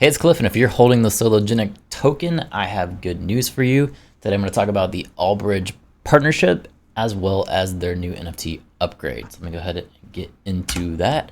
Hey, it's Cliff, and if you're holding the Sologenic token, I have good news for you. Today I'm going to talk about the Albridge Partnership as well as their new NFT upgrades. Let me go ahead and get into that.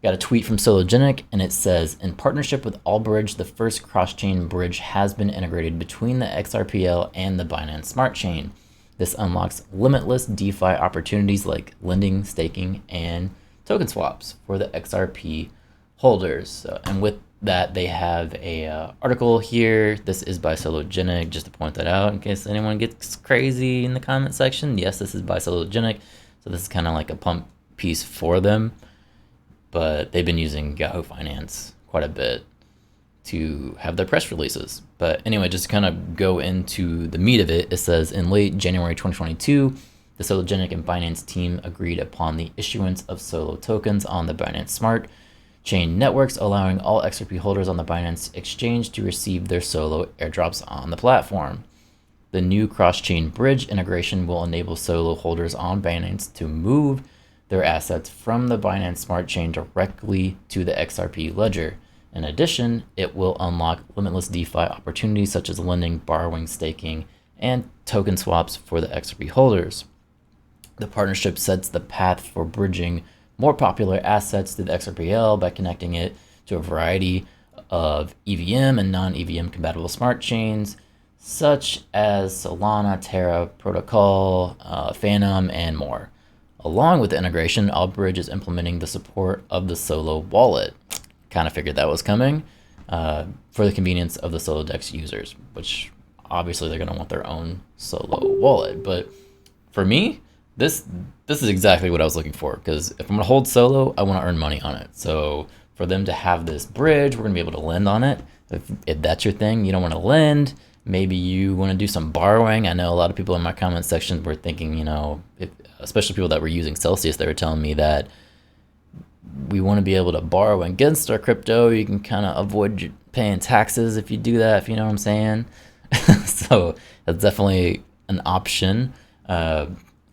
Got a tweet from Sologenic, and it says, in partnership with Allbridge, the first cross-chain bridge has been integrated between the XRPL and the Binance Smart Chain. This unlocks limitless DeFi opportunities like lending, staking, and token swaps for the XRP holders. And with that, they have a article here. This is by Sologenic, just to point that out in case anyone gets crazy in the comment section. Yes, this is by Sologenic, so this is kind of like a pump piece for them, but they've been using Yahoo Finance quite a bit to have their press releases. But anyway, just to kind of go into the meat of it, it says in late January 2022, the Sologenic and Binance team agreed upon the issuance of Solo tokens on the Binance Smart Chain networks, allowing all XRP holders on the Binance exchange to receive their Solo airdrops on the platform. The new cross-chain bridge integration will enable Solo holders on Binance to move their assets from the Binance Smart Chain directly to the XRP ledger. In addition, it will unlock limitless DeFi opportunities such as lending, borrowing, staking, and token swaps for the XRP holders. The partnership sets the path for bridging more popular assets to the XRPL by connecting it to a variety of EVM and non-EVM compatible smart chains, such as Solana, Terra Protocol, Phantom, and more. Along with the integration, Albridge is implementing the support of the Solo wallet. Kind of figured that was coming for the convenience of the Solodex users, which obviously they're going to want their own Solo wallet. But for me, this is exactly what I was looking for, because if I'm going to hold Solo, I want to earn money on it. So for them to have this bridge, we're going to be able to lend on it. If that's your thing, you don't want to lend, maybe you want to do some borrowing. I know a lot of people in my comment section were thinking, especially people that were using Celsius, they were telling me that we want to be able to borrow against our crypto. You can kind of avoid paying taxes if you do that, if you know what I'm saying. So that's definitely an option.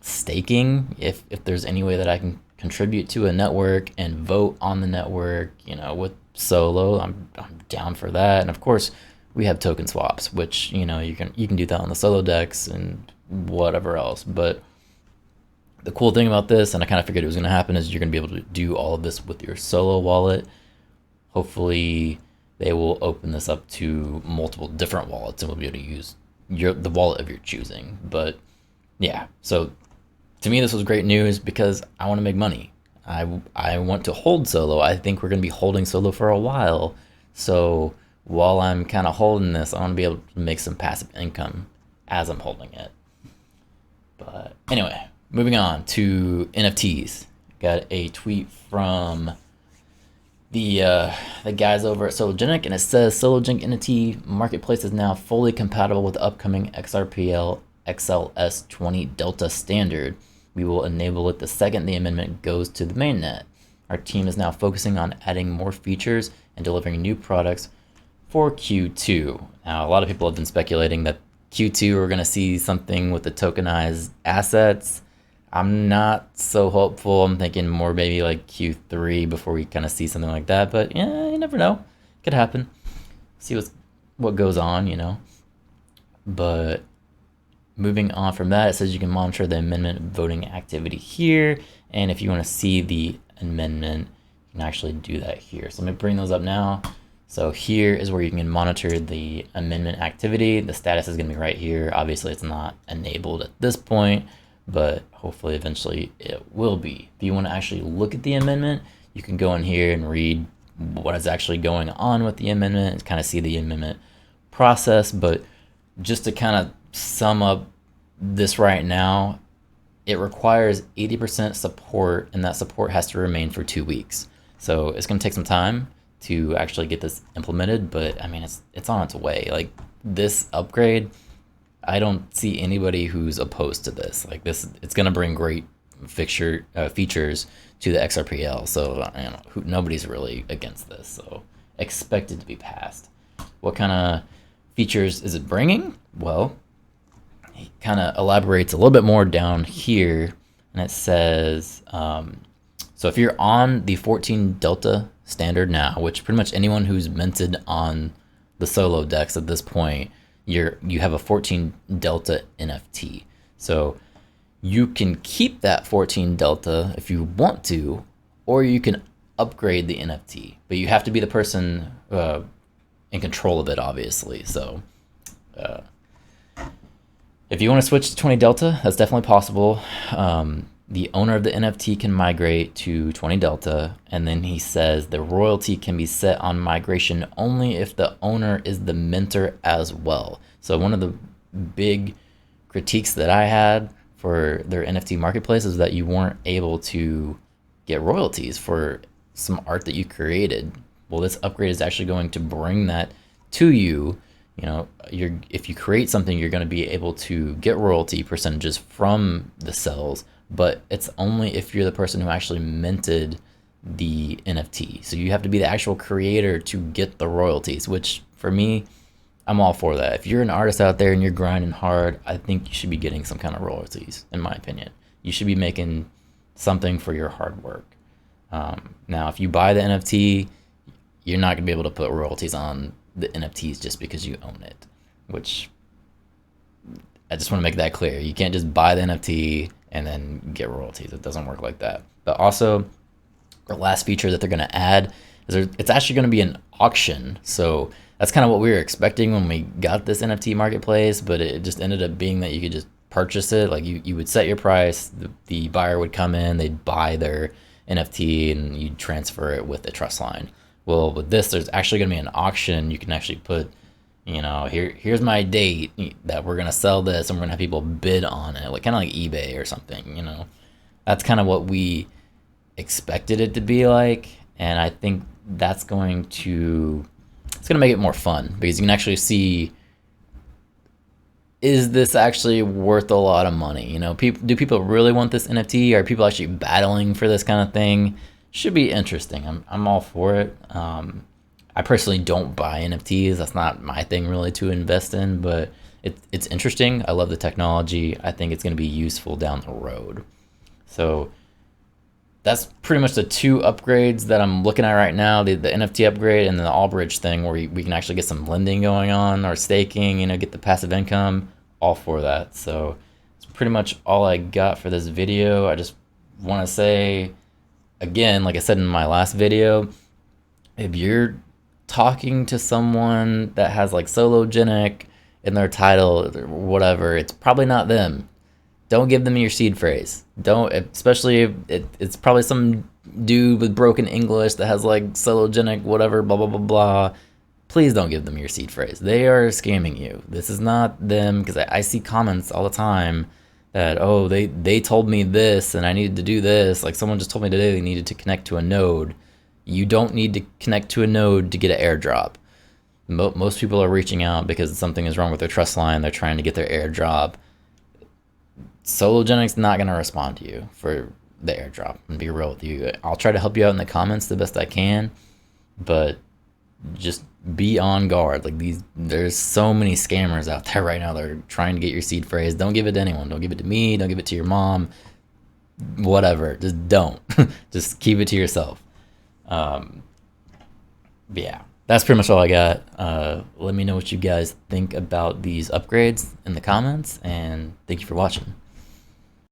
Staking, if there's any way that I can contribute to a network and vote on the network, with Solo, I'm down for that. And of course, we have token swaps, which you can do that on the Solodex and whatever else. But the cool thing about this, and I kind of figured it was going to happen, is you're going to be able to do all of this with your Solo wallet. Hopefully, they will open this up to multiple different wallets, and we'll be able to use the wallet of your choosing. But yeah, so to me, this was great news because I want to make money. I want to hold Solo. I think we're going to be holding Solo for a while. So while I'm kind of holding this, I want to be able to make some passive income as I'm holding it. But anyway, moving on to NFTs. Got a tweet from the guys over at Sologenic, and it says Sologenic NFT marketplace is now fully compatible with the upcoming XRPL XLS-20D Delta standard. We will enable it the second the amendment goes to the mainnet. Our team is now focusing on adding more features and delivering new products for Q2. Now, a lot of people have been speculating that Q2 we're going to see something with the tokenized assets. I'm not so hopeful. I'm thinking more maybe like Q3 before we kind of see something like that. But yeah, you never know. Could happen. See what goes on, But moving on from that, it says you can monitor the amendment voting activity here. And if you want to see the amendment, you can actually do that here. So let me bring those up now. So here is where you can monitor the amendment activity. The status is going to be right here. Obviously, it's not enabled at this point, but hopefully eventually it will be. If you want to actually look at the amendment, you can go in here and read what is actually going on with the amendment and kind of see the amendment process. But just to kind of sum up this right now, it requires 80% support, and that support has to remain for 2 weeks. So it's going to take some time to actually get this implemented, but I mean, it's on its way. Like, this upgrade, I don't see anybody who's opposed to this. Like, it's going to bring great features to the XRPL. So nobody's really against this. So expect it to be passed. What kind of features is it bringing? Well, he kind of elaborates a little bit more down here, and it says, so if you're on the 14 Delta standard now, which pretty much anyone who's minted on the solo decks at this point, you have a 14 delta NFT. So you can keep that 14 delta if you want to, or you can upgrade the NFT, but you have to be the person in control of it, obviously. So if you want to switch to 20 delta, that's definitely possible. The owner of the NFT can migrate to 20 delta, and then he says the royalty can be set on migration only if the owner is the minter as well. So one of the big critiques that I had for their NFT marketplace is that you weren't able to get royalties for some art that you created. Well, this upgrade is actually going to bring that to you. You know, if you create something, you're going to be able to get royalty percentages from the sales, but it's only if you're the person who actually minted the NFT. So you have to be the actual creator to get the royalties, which for me, I'm all for that. If you're an artist out there and you're grinding hard, I think you should be getting some kind of royalties, in my opinion. You should be making something for your hard work. Now, if you buy the NFT, you're not going to be able to put royalties on the NFTs just because you own it, which I just want to make that clear. You can't just buy the NFT and then get royalties. It doesn't work like that. But also, the last feature that they're going to add is it's actually going to be an auction. So that's kind of what we were expecting when we got this NFT marketplace, but it just ended up being that you could just purchase it. Like you would set your price, the buyer would come in, they'd buy their NFT, and you'd transfer it with the trust line. Well, with this, there's actually going to be an auction. You can actually put, you know, here's my date that we're going to sell this, and we're going to have people bid on it, like kind of like eBay or something, you know. That's kind of what we expected it to be like, and I think that's going to make it more fun, because you can actually see, is this actually worth a lot of money? You know, do people really want this NFT? Are people actually battling for this kind of thing? Should be interesting. I'm all for it. I personally don't buy NFTs. That's not my thing really to invest in, but it's interesting. I love the technology. I think it's going to be useful down the road. So that's pretty much the two upgrades that I'm looking at right now, the NFT upgrade and the Allbridge thing, where we can actually get some lending going on or staking, you know, get the passive income. All for that. So it's pretty much all I got for this video. I just want to say, again, like I said in my last video, if you're talking to someone that has like Sologenic in their title or whatever, it's probably not them. Don't give them your seed phrase. Don't, especially if it's probably some dude with broken English that has like Sologenic, whatever, blah, blah, blah, blah. Please don't give them your seed phrase. They are scamming you. This is not them, because I see comments all the time that, oh, they told me this and I needed to do this. Like someone just told me today they needed to connect to a node. You don't need to connect to a node to get an airdrop. Most people are reaching out because something is wrong with their trust line. They're trying to get their airdrop. Sologenic's not going to respond to you for the airdrop, and be real with you. I'll try to help you out in the comments the best I can, but just be on guard. Like there's so many scammers out there right now that are trying to get your seed phrase. Don't give it to anyone. Don't give it to me. Don't give it to your mom. Whatever. Just don't. Just keep it to yourself. Yeah, that's pretty much all I got. Let me know what you guys think about these upgrades in the comments, and thank you for watching.